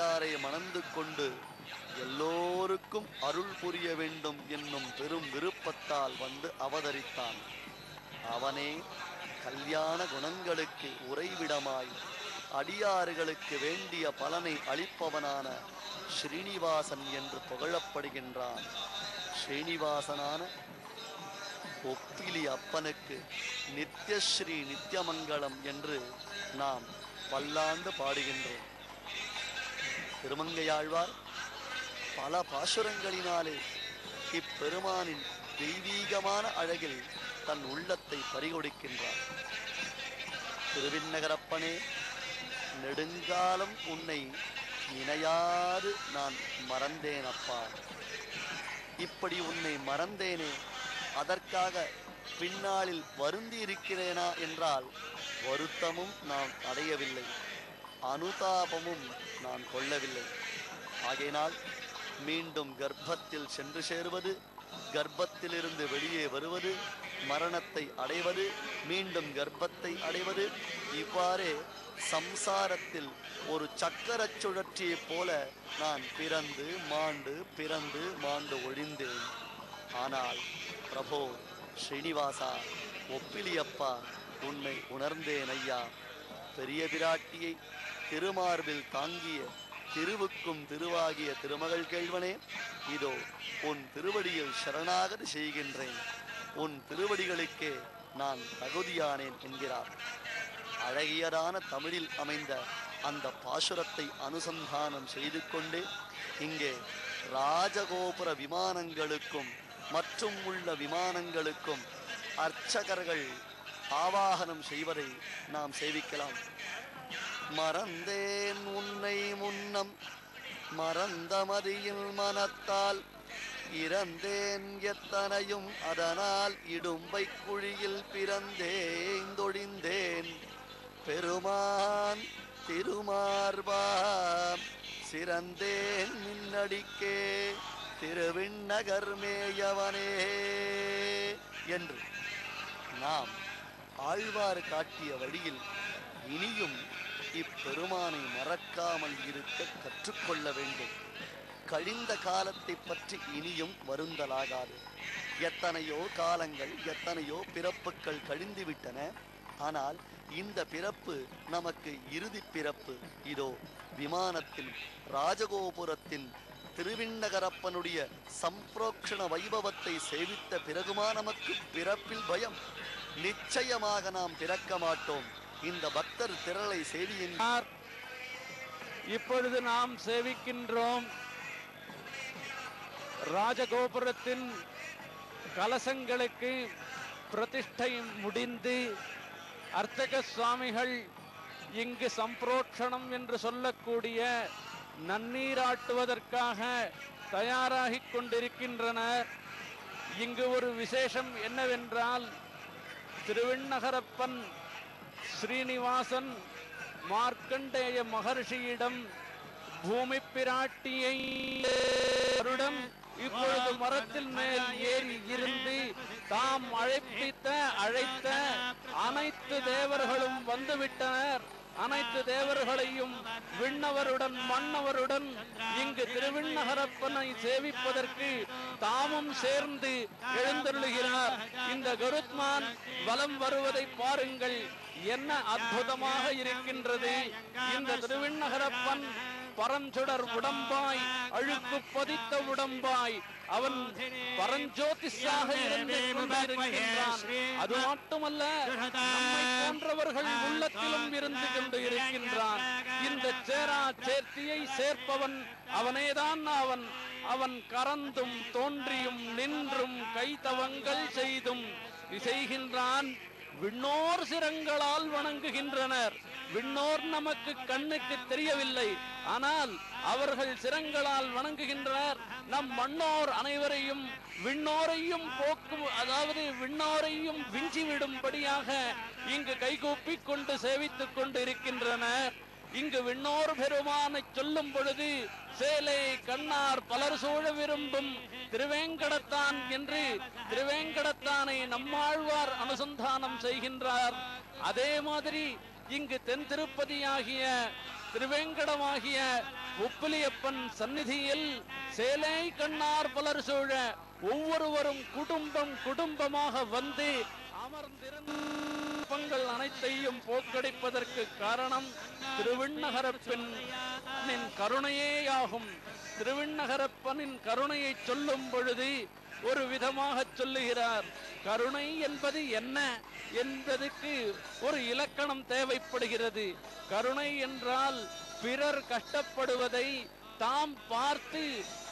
தாயாரை மணந்து கொண்டு எல்லோருக்கும் அருள் புரிய வேண்டும் என்னும் பெரும் விருப்பத்தால் வந்து அவதரித்தான். அவனே கல்யாண குணங்களுக்கு உறைவிடமாய் அடியாறுகளுக்கு வேண்டிய பலனை அளிப்பவனான ஸ்ரீனிவாசன் என்று புகழப்படுகின்றான். ஸ்ரீனிவாசனான ஒப்பிலி அப்பனுக்கு நித்யஸ்ரீ நித்யமங்கலம் என்று நாம் பல்லாண்டு பாடுகின்றோம். திருமங்கையாழ்வார் பல பாசுரங்களினாலே இப்பெருமானின் தெய்வீகமான அழகில் தன் உள்ளத்தை பறிகொடுக்கின்றார். திருவிண்ணகரப்பனே, நெடுங்காலம் உன்னை நினையாது நான் மறந்தேன் அப்பா. இப்படி உன்னை மறந்தேனே, அதற்காக பின்னாளில் வருந்தி இருக்கிறேனா என்றால் வருத்தமும் நான் அடையவில்லை, அனுதாபமும் நான் கொள்ளவில்லை. ஆகையினால் மீண்டும் கர்ப்பத்தில் சென்று சேருவது, கர்ப்பத்திலிருந்து வெளியே வருவது, மரணத்தை அடைவது, மீண்டும் கர்ப்பத்தை அடைவது, இவ்வாறே சம்சாரத்தில் ஒரு சக்கர சுழற்சியைப் போல நான் பிறந்து மாண்டு ஒழிந்தேன். ஆனால் பிரபோ ஸ்ரீனிவாசா, ஒப்பிலியப்பா, உன்னை உணர்ந்தேன் ஐயா. பெரிய பிராட்டியை திருமார்பில் தாங்கிய திருவுக்கும் திருவாகிய திருமகள் கேள்வனே, இதோ உன் திருவடியில் சரணாகதி செய்கின்றேன், உன் திருவடிகளுக்கே நான் தகுதியானேன் என்கிறார். அழகியதான தமிழில் அமைந்த அந்த பாசுரத்தை அனுசந்தானம் செய்து கொண்டே இங்கே ராஜகோபுர விமானங்களுக்கும் மற்றும் உள்ள விமானங்களுக்கும் அர்ச்சகர்கள் ஆவாகனம் செய்வதை நாம் சேவிக்கலாம். மறந்தேன் உன்னை முன்னம் மறந்த மதியில் மனத்தால் இறந்தேன் எத்தனையும் அதனால் இடும்பை குழியில் பிறந்தேந்தொழிந்தேன் பெருமான் திருமார்பா சிறந்தேன் மின்னடிக்கே திருவிண்ணகர் மேயவனே என்று நாம் ஆழ்வார் காட்டிய வழியில் இனியும் இப்பெருமானை மறக்காமல் இருக்க கற்றுக்கொள்ள வேண்டும். கழிந்த காலத்தை பற்றி இனியும் வருந்தலாகாது. எத்தனையோ காலங்கள், எத்தனையோ பிறப்புகள் கழிந்துவிட்டன. ஆனால் இந்த பிறப்பு நமக்கு இறுதி பிறப்பு. இதோ விமானத்தில் ராஜகோபுரத்தின் திருவிண்ணகரப்பனுடைய சம்பிரோக்ஷண வைபவத்தை சேவித்த பிறகுமா நமக்கு பிறப்பில் பயம்? நிச்சயமாக நாம் பிறக்க மாட்டோம். இந்த பக்தர் திரளை சேவிக்கின்றார். இப்பொழுது நாம் சேவிக்கின்றோம் ராஜகோபுரத்தின் கலசங்களுக்கு பிரதிஷ்டை முடிந்து அர்ச்சக சுவாமிகள் இங்கு சம்பிரோட்சணம் என்று சொல்லக்கூடிய நன்னீராட்டுவதற்காக தயாராகிக் கொண்டிருக்கின்றனர். இங்கு ஒரு விசேஷம் என்னவென்றால், திருவிண்ணகரப்பன் ஸ்ரீனிவாசன் மார்க்கண்டேய மகர்ஷியிடம் பூமி பிராட்டியை இப்பொழுது மரத்தில் மேல் ஏறி இருந்து தாம் அழைத்த அனைத்து தேவர்களும் வந்துவிட்டனர். அனைத்து தேவர்களையும் விண்ணவருடன் மன்னவருடன் இங்கு திருவிண்ணகரப்பனை சேவிப்பதற்கு தாமும் சேர்ந்து எழுந்தருளுகிறார். இந்த கருத்மான் வலம் வருவதை பாருங்கள், என்ன அற்புதமாக இருக்கின்றது. இந்த திருவிண்ணகரப்பன் பரஞ்சுடர் உடம்பாய், அழுக்கு பதித்த உடம்பாய், அவன் பரஞ்சோதிஷாக இருந்து கொண்டிருக்கின்றான். அது மட்டுமல்ல, நம்மை போன்றவர்கள் உள்ளத்திலும் இருந்து கொண்டு இருக்கின்றான். இந்த சேரா சேர்த்தியை சேர்ப்பவன் அவனேதான். அவன் கறந்தும் தோன்றியும் நின்றும் கைத்தவங்கள் செய்தும் செய்கின்றான். விண்ணோர் சிரங்களால் வணங்குகின்றனர். விண்ணோர் நமக்கு கண்ணுக்கு தெரியவில்லை, ஆனால் அவர்கள் சிரங்களால் வணங்குகின்றனர். நம் மண்ணோர் அனைவரையும் விண்ணோரையும் போக்கும், அதாவது விண்ணோரையும் விஞ்சிவிடும்படியாக இங்கு கைகூப்பி கொண்டு சேவித்துக் கொண்டு இருக்கின்றனர். இங்கு விண்ணோர் பெருமானை சொல்லும் பொழுது சேலை கண்ணார் பலர் சூழ விரும்பும் திருவேங்கடத்தான் என்று திருவேங்கடத்தானை நம்மாழ்வார் அனுசந்தானம் செய்கின்றார். அதே மாதிரி இங்கு தென் திருப்பதியாகிய திருவேங்கடமாகிய உப்பிலியப்பன் சந்நிதியில் சேலை கண்ணார் பலர் சூழ ஒவ்வொருவரும் குடும்பம் குடும்பமாக வந்து அமர்ந்திருந்த அனைத்தையும் போக்கடிப்பதற்கு காரணம் திருவிண்ணகரப்பனின் கருணையேயாகும். திருவிண்ணகரப்பனின் கருணையை சொல்லும் பொழுது ஒரு விதமாக சொல்லுகிறார். கருணை என்பது என்ன என்பதற்கு ஒரு இலக்கணம் தேவைப்படுகிறது. கருணை என்றால் பிறர் கஷ்டப்படுவதை தாம் பார்த்து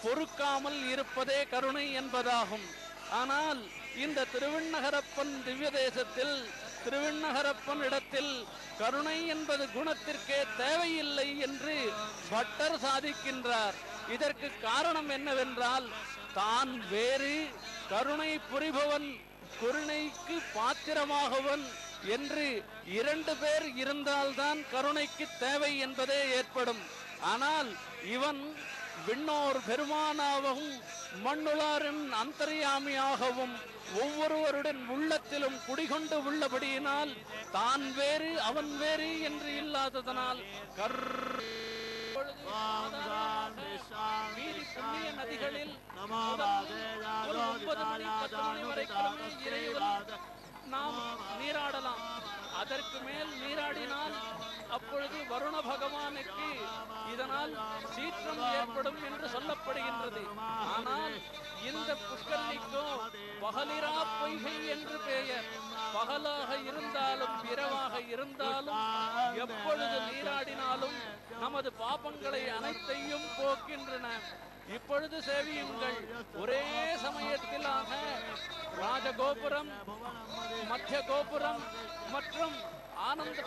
பொறுக்காமல் இருப்பதே கருணை என்பதாகும். ஆனால் இந்த திருவிண்ணகரப்பன் திவ்ய தேசத்தில் திருவிண்ணகரப்பன் இடத்தில் கருணை என்பது குணத்திற்கே தேவையில்லை என்று பட்டர் சாதிக்கின்றார். இதற்கு காரணம் என்னவென்றால், தான் வேறு, கருணை புரிபவன் கருணைக்கு பாத்திரமாகவன் என்று 2 பேர் இருந்தால்தான் கருணைக்கு தேவை என்பதே ஏற்படும். ஆனால் இவன் விண்ணோர் பெருமானாகவும் மண்ணுளாரின் அந்தர்யாமியாகவும் ஒவ்வொருவருடன் உள்ளத்திலும் குடிகொண்டு உள்ளபடியினால் தான் வேறு அவன் வேறு என்று இல்லாததனால் மீறி புண்ணிய நதிகளில் ஒரு 9 மணி 10 மணி வரைக்கும் இறைவன் நாம் நீராடலாம். அதற்கு மேல் நீராடினால் அப்பொழுது வருண பகவானுக்கு இதனால் சீற்றம் ஏற்படும் என்று சொல்லப்படுகின்றது. ஆனால் இந்த புஷ்கரணிக்கோ பகலிரா பொய்கை என்று பெயர். பகலாக இருந்தாலும் இரவாக இருந்தாலும் எப்பொழுது நீராடினாலும் நமது பாபங்களை அனைத்தையும் போக்கின்றன. இப்பொழுது சேவியுங்கள். ஒரே சமயத்திலாக ராஜகோபுரம், மத்திய கோபுரம் மற்றும்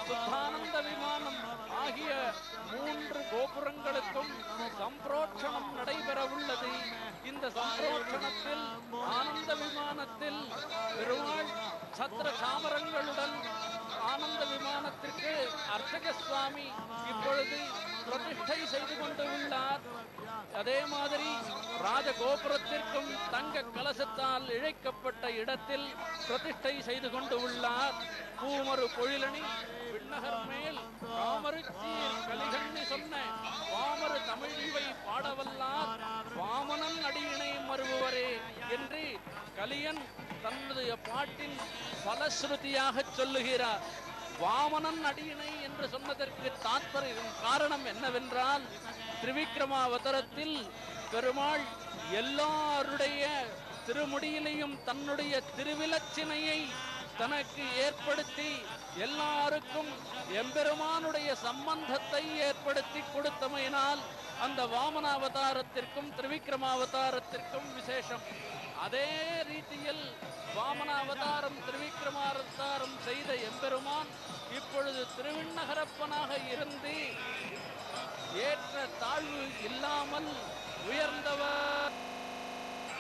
சுத்தானந்த விமானம் ஆகிய 3 கோபுரங்களுக்கும் சம்பிரோட்சணம் நடைபெற உள்ளது. இந்த சம்பிரோட்சணத்தில் ஆனந்த விமானத்தில் பெருமாள் சத்திர சாமரங்களுடன் ஆனந்த விமானத்திற்கு அர்ச்சக சுவாமி இப்பொழுது பிரதிஷ்டை செய்து கொண்டு உள்ளார். அதே மாதிரி ராஜகோபுரத்திற்கும் தங்க கலசத்தால் இழைக்கப்பட்ட இடத்தில் பிரதிஷ்டை செய்து கொண்டு உள்ளார். பூமரு பொழிலணி விண்ணகர் மேல் காமருச்சீர் கலிகண்ணி சொன்ன பாமரு தமிழ் இவை பாடவல்லார் வாமனன் அடியினை மறுபவரே என்று கலியன் தன்னுடைய பாட்டின் பலஸ்ருதியாக சொல்லுகிறார். வாமனன் அடியினை என்று சொன்னதற்கு தாத்பரியம் காரணம் என்னவென்றால், திரிவிக்ரமாவதாரத்தில் பெருமாள் எல்லாருடைய திருமுடியிலையும் தன்னுடைய திருவிலச்சினையை தனக்கு ஏற்படுத்தி எல்லாருக்கும் எம்பெருமானுடைய சம்பந்தத்தை ஏற்படுத்தி கொடுத்தமையினால் அந்த வாமன அவதாரத்திற்கும் திரிவிக்ரமாவதாரத்திற்கும் விசேஷம். அதே ரீதியில் வாமன அவதாரம் திரிவிக்ரமாவதாரம் செய்த எம்பெருமான் இப்பொழுது திருவிண்ணகரப்பனாக இருந்து ஏற்ற தாழ்வு இல்லாமல் உயர்ந்தவர்.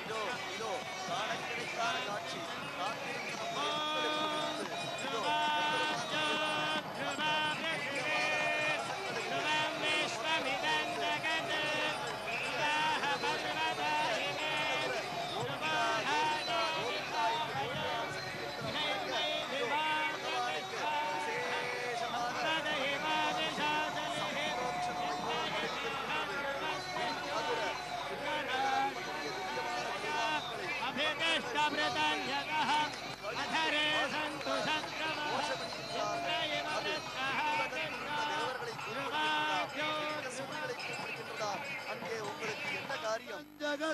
இதோ இதோ காண கிடைக்காத காட்சி அங்கே உங்களுக்கு என்ன காரியம்?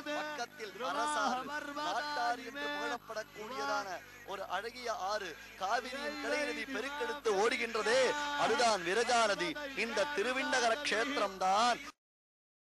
பக்கத்தில் அரசாறு நாட்டாறு என்று புகழப்படக்கூடியதான ஒரு அழகிய ஆறு காவிரியின் கடைநதி பெருக்கெடுத்து ஓடுகின்றதே, அதுதான் விரஜா நதி. இந்த திருவிண்ணகர கஷேத்திரம் தான்